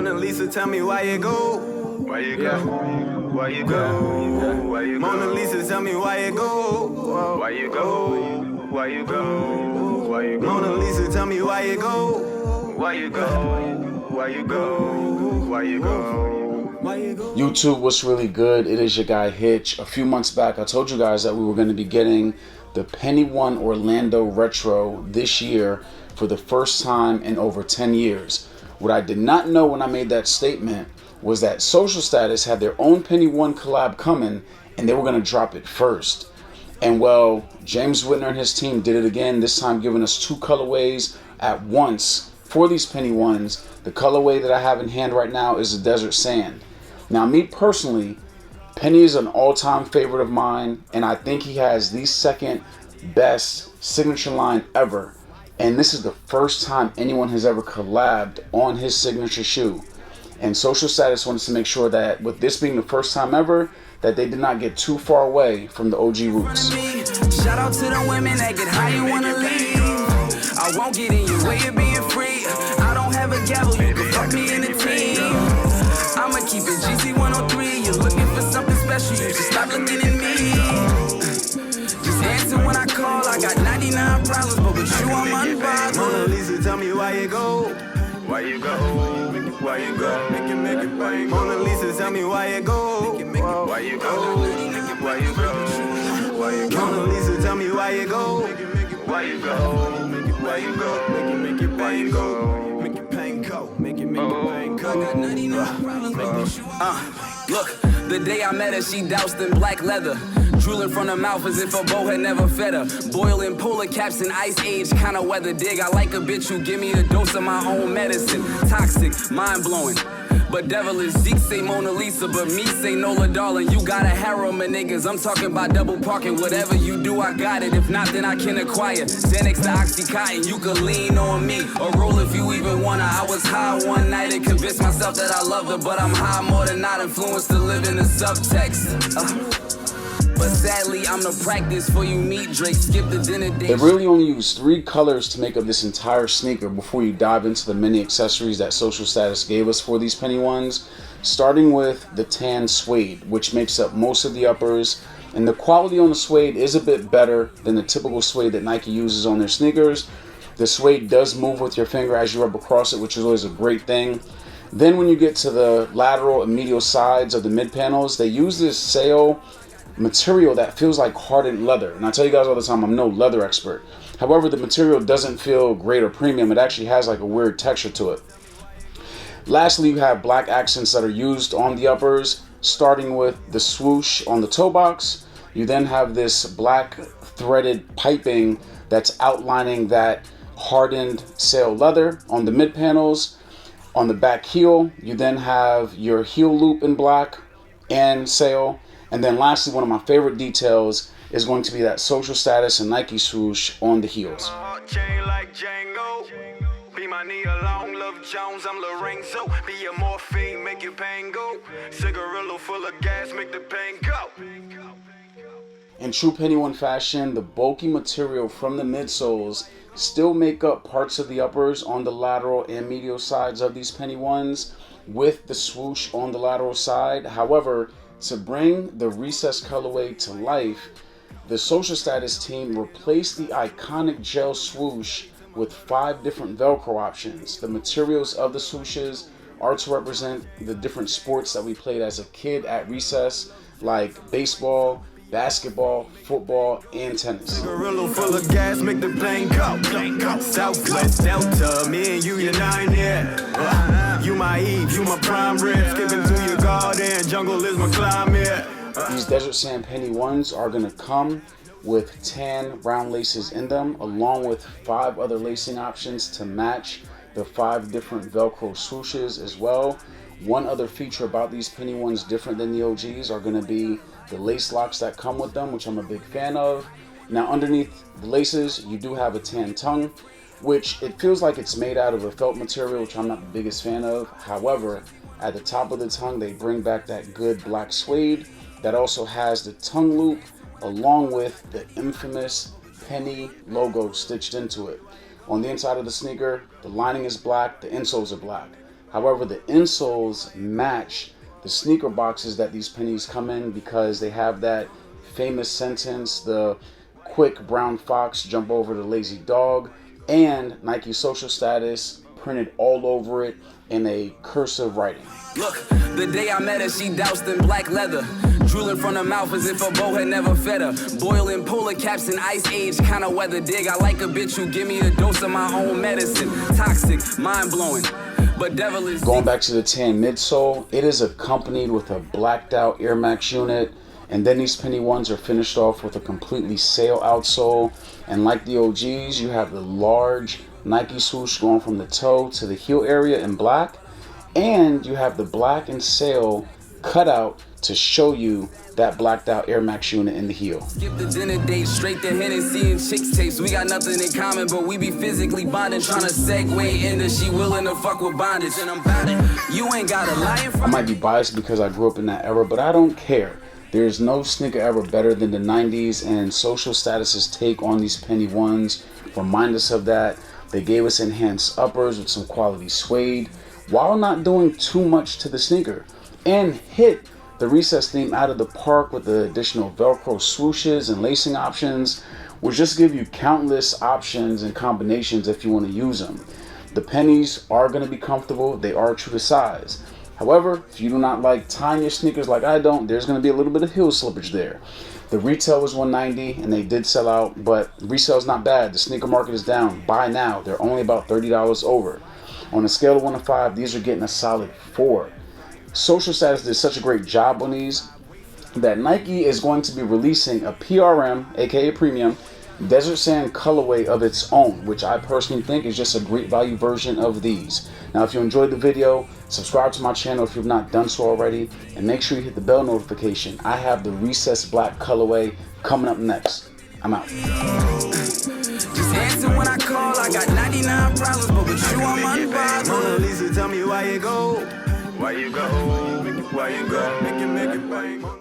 Mona Lisa, tell me why you go. Why you go? Why you go? Why you go? Mona Lisa, tell me why you go. Why you go? Why you go? Why you go? Mona Lisa, tell me why you go. Why you go? Why you go? Why you go? YouTube, what's really good? It is your guy Hitch. A few months back, I told you guys that we were going to be getting the Penny One Orlando Retro this year for the first time in over 10 years. What I did not know when I made that statement was that Social Status had their own Penny One collab coming, and they were going to drop it first. And well, James Whitner and his team did it again, this time giving us two colorways at once for these Penny Ones. The colorway that I have in hand right now is the Desert Sand. Now, me personally, Penny is an all-time favorite of mine, and I think he has the second best signature line ever. And this is the first time anyone has ever collabed on his signature shoe. And Social Status wanted to make sure that with this being the first time ever, that they did not get too far away from the OG roots. Shout out to the women that get how you wanna leave. I won't get in your way of being free. I don't have a gavel, you can fuck me in the team. I'ma keep it GC 103. You're looking for something special, you just stop looking at me. Just answer when I call, I got 99 problems, but with you I'm unbothered. Mona Lisa, tell me why you go. Why you go? Why you go? Make it bang. Mona Lisa, tell me why you go. Why you go? Why you go? Why you go? Mona Lisa, tell me why you go. Why you go? Why you go? Make it bang go. Make it bang go. Make it bang go. I got 99 problems. Look, the day I met her, she doused in black leather. Drooling from her mouth as if a bow had never fed her. Boiling polar caps in ice age kind of weather. Dig, I like a bitch who give me a dose of my own medicine. Toxic, mind-blowing. But devilish, Zeke say Mona Lisa, but me say Nola darling. You got a harem of niggas, I'm talking about double parking. Whatever you do, I got it. If not, then I can acquire Xanax to Oxycontin, you could lean on me. Or roll if you even wanna. I was high one night and convinced myself that I loved her, but I'm high more than not influenced to live in the subtext. But sadly, I'm the practice for you meet Drake. Skip the dinner date. They really only used 3 colors to make up this entire sneaker before you dive into the many accessories that Social Status gave us for these Penny Ones. Starting with the tan suede, which makes up most of the uppers. And the quality on the suede is a bit better than the typical suede that Nike uses on their sneakers. The suede does move with your finger as you rub across it, which is always a great thing. Then when you get to the lateral and medial sides of the mid panels, they use this sail material that feels like hardened leather. And I tell you guys all the time, I'm no leather expert. However, the material doesn't feel great or premium. It actually has like a weird texture to it. Lastly, you have black accents that are used on the uppers, starting with the swoosh on the toe box. You then have this black threaded piping that's outlining that hardened sail leather on the mid panels. On the back heel, you then have your heel loop in black and sail. And then lastly, one of my favorite details is going to be that Social Status and Nike swoosh on the heels. Chain like Django. Be my knee along, Love Jones, I'm Lorenzo. Be a morphine, make your pain go. Cigarillo full of gas, make the pain go. In true Penny One fashion, the bulky material from the midsoles still make up parts of the uppers on the lateral and medial sides of these Penny Ones with the swoosh on the lateral side. However, to bring the recessed colorway to life, the Social Status team replaced the iconic gel swoosh with 5 different Velcro options. The materials of the swooshes are to represent the different sports that we played as a kid at recess, like baseball, basketball, football, and tennis. Cigarillo full of gas, make the plane go. Southwest Delta, me and you, you're 9 here. You my Eve, you my prime rib. Skipping through your garden, jungle is my climate. These Desert Sand Penny Ones are gonna come with tan round laces in them, along with 5 other lacing options to match the 5 different Velcro swooshes as well. One other feature about these Penny Ones different than the OGs are gonna be the lace locks that come with them, which I'm a big fan of. Now underneath the laces, you do have a tan tongue, which it feels like it's made out of a felt material, which I'm not the biggest fan of. However, at the top of the tongue, they bring back that good black suede that also has the tongue loop along with the infamous Penny logo stitched into it. On the inside of the sneaker, the lining is black, the insoles are black. However, the insoles match the sneaker boxes that these pennies come in because they have that famous sentence, the quick brown fox jump over the lazy dog, and Nike social status printed all over it in a cursive writing. Look, the day I met her, she doused in black leather, drooling from her mouth as if a bow had never fed her. Boiling polar caps in ice age kind of weather. Dig, I like a bitch who give me a dose of my own medicine. Toxic, mind-blowing, but devilish. Going back to the tan midsole, it is accompanied with a blacked out Air Max unit, and then these penny ones are finished off with a completely sail outsole. And like the OGs, you have the large Nike swoosh going from the toe to the heel area in black, and you have the black and sail cut out to show you that blacked out Air Max unit in the heel. Skip the dinner date, straight to Hennessy and chicks tapes. We got nothing in common, but we be physically bonding, trying to segue into she willing to fuck with bondage, and I'm about it. You ain't got a lie in front. I might be biased because I grew up in that era, but I don't care. There's no sneaker ever better than the 90s, and social status's take on these penny ones remind us of that. They gave us enhanced uppers with some quality suede while not doing too much to the sneaker, and hit the recess theme out of the park with the additional Velcro swooshes and lacing options, which just give you countless options and combinations if you want to use them. The pennies are going to be comfortable. They are true to size. However, if you do not like tying your sneakers like I don't, there's going to be a little bit of heel slippage there. The retail was $190 and they did sell out, but resale is not bad. The sneaker market is down. Buy now. They're only about $30 over. On a scale of 1 to 5, these are getting a solid 4. Social Status did such a great job on these that Nike is going to be releasing a PRM, aka premium, desert sand colorway of its own, which I personally think is just a great value version of these. Now, if you enjoyed the video, subscribe to my channel if you've not done so already, and make sure you hit the bell notification. I have the recessed black colorway coming up next. I'm out. Just answer when I call. I got 99 problems, but with you I'm unbothered. Mona Lisa, tell me why you go. Why you go? Why you go? Make it bang.